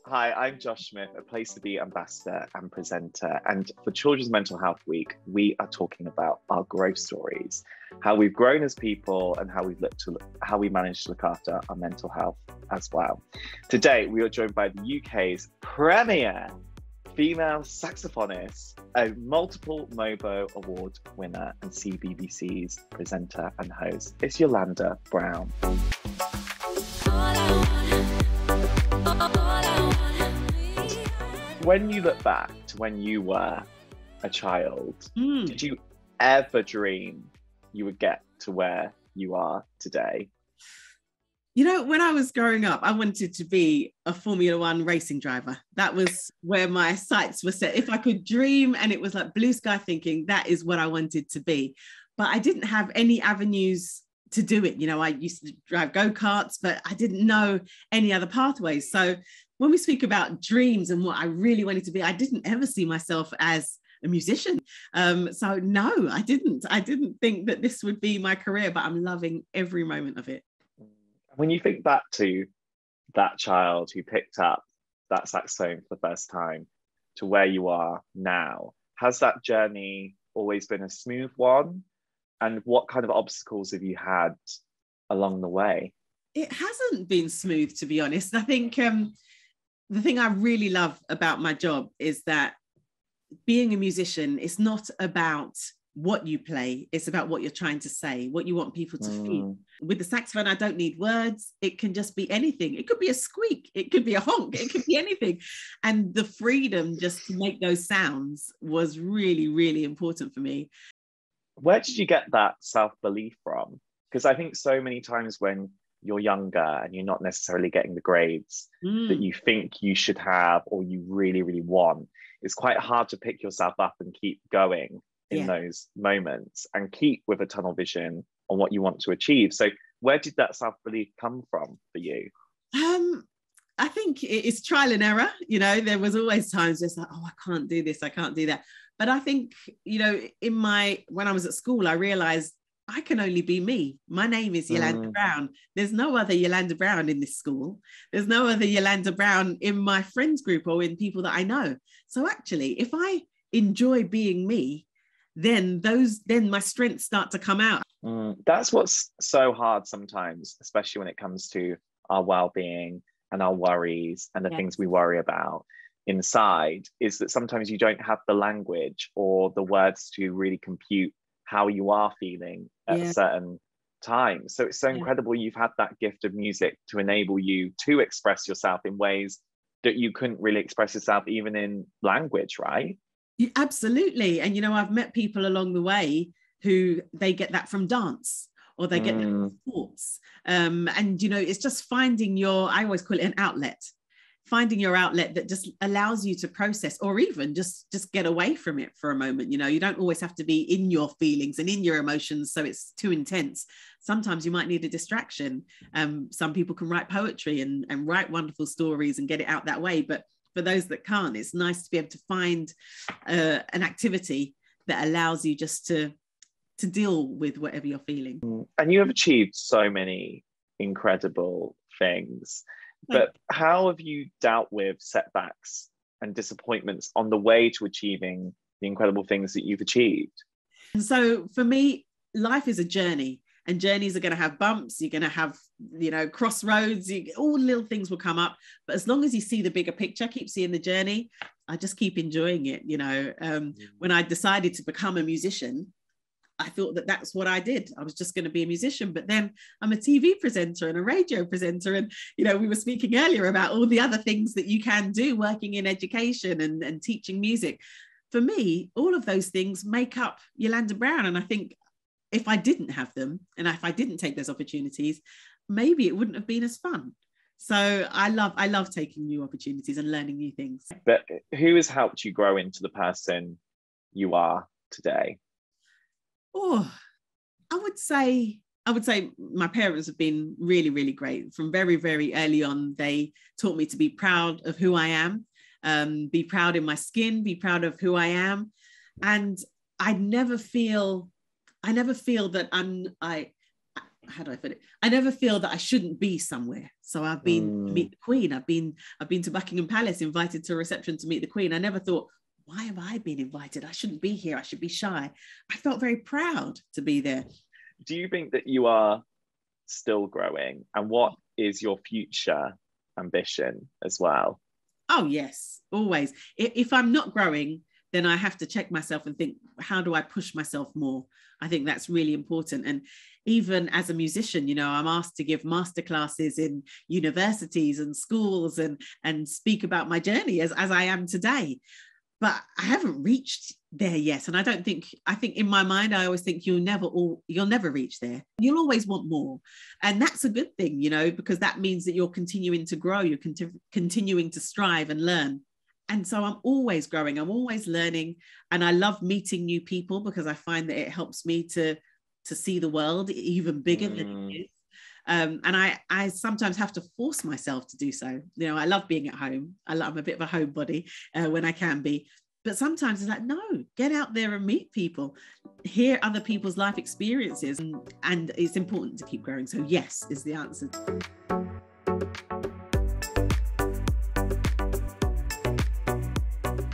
Hi, I'm Josh Smith, a Place2Be Ambassador and presenter. And for Children's Mental Health Week, we are talking about our growth stories, how we've grown as people and how we managed to look after our mental health as well. Today, we are joined by the UK's premier female saxophonist, a multiple MOBO Award winner and CBeebies presenter and host. It's YolanDa Brown. When you look back to when you were a child, did you ever dream you would get to where you are today? You know, when I was growing up, I wanted to be a Formula One racing driver. That was where my sights were set. If I could dream, and it was like blue sky thinking, that is what I wanted to be. But I didn't have any avenues to do it. You know, I used to drive go-karts, but I didn't know any other pathways. So when we speak about dreams and what I really wanted to be, I didn't ever see myself as a musician. So no, I didn't think that this would be my career, but I'm loving every moment of it. When you think back to that child who picked up that saxophone for the first time to where you are now, has that journey always been a smooth one? And what kind of obstacles have you had along the way? It hasn't been smooth, to be honest. I think the thing I really love about my job is that being a musician is not about what you play, it's about what you're trying to say, what you want people to feel. With the saxophone, I don't need words. It can just be anything. It could be a squeak, it could be a honk, it could be anything. And the freedom just to make those sounds was really, really important for me. Where did you get that self-belief from? Because I think so many times when you're younger and you're not necessarily getting the grades that you think you should have or you really, really want, it's quite hard to pick yourself up and keep going in those moments and keep with a tunnel vision on what you want to achieve. So where did that self-belief come from for you? I think it's trial and error. You know, there was always times just like, oh, I can't do this, I can't do that. But I think, you know, when I was at school, I realized I can only be me. My name is YolanDa Brown. There's no other YolanDa Brown in this school. There's no other YolanDa Brown in my friends group or in people that I know. So actually, if I enjoy being me, then my strengths start to come out. That's what's so hard sometimes, especially when it comes to our well-being and our worries and the things we worry about inside, is that sometimes you don't have the language or the words to really compute how you are feeling at a certain time. So it's so incredible you've had that gift of music to enable you to express yourself in ways that you couldn't really express yourself even in language, right? Absolutely. And, you know, I've met people along the way who they get that from dance or they get that from sports. And, you know, it's just finding I always call it an outlet, finding your outlet that just allows you to process or even just get away from it for a moment. You know, you don't always have to be in your feelings and in your emotions, so it's too intense. Sometimes you might need a distraction. Some people can write poetry and write wonderful stories and get it out that way. But for those that can't, it's nice to be able to find an activity that allows you just to deal with whatever you're feeling. And you have achieved so many incredible things. But how have you dealt with setbacks and disappointments on the way to achieving the incredible things that you've achieved? So for me, life is a journey, and journeys are going to have bumps. You're going to have, you know, crossroads. All little things will come up. But as long as you see the bigger picture, keep seeing the journey, I just keep enjoying it. You know, when I decided to become a musician, I thought that that's what I did. I was just going to be a musician, but then I'm a TV presenter and a radio presenter. And, you know, we were speaking earlier about all the other things that you can do working in education and teaching music. For me, all of those things make up YolanDa Brown. And I think if I didn't have them and if I didn't take those opportunities, maybe it wouldn't have been as fun. So I love taking new opportunities and learning new things. But who has helped you grow into the person you are today? Oh, I would say my parents have been really, really great. From very, very early on, they taught me to be proud of who I am, be proud in my skin, be proud of who I am. And I never feel that how do I put it? I never feel that I shouldn't be somewhere. So I've been to meet the Queen. I've been to Buckingham Palace, invited to a reception to meet the Queen. I never thought, why have I been invited? I shouldn't be here. I should be shy. I felt very proud to be there. Do you think that you are still growing? And what is your future ambition as well? Oh, yes, always. If I'm not growing, then I have to check myself and think, how do I push myself more? I think that's really important. And even as a musician, you know, I'm asked to give masterclasses in universities and schools and speak about my journey as I am today. But I haven't reached there yet. And I think in my mind, I always think you'll never reach there. You'll always want more. And that's a good thing, you know, because that means that you're continuing to grow, you're continuing to strive and learn. And so I'm always growing, I'm always learning. And I love meeting new people because I find that it helps me to see the world even bigger than it is. And I sometimes have to force myself to do so. You know, I love being at home. I'm a bit of a homebody when I can be. But sometimes it's like, no, get out there and meet people, hear other people's life experiences. And it's important to keep growing. So yes, is the answer.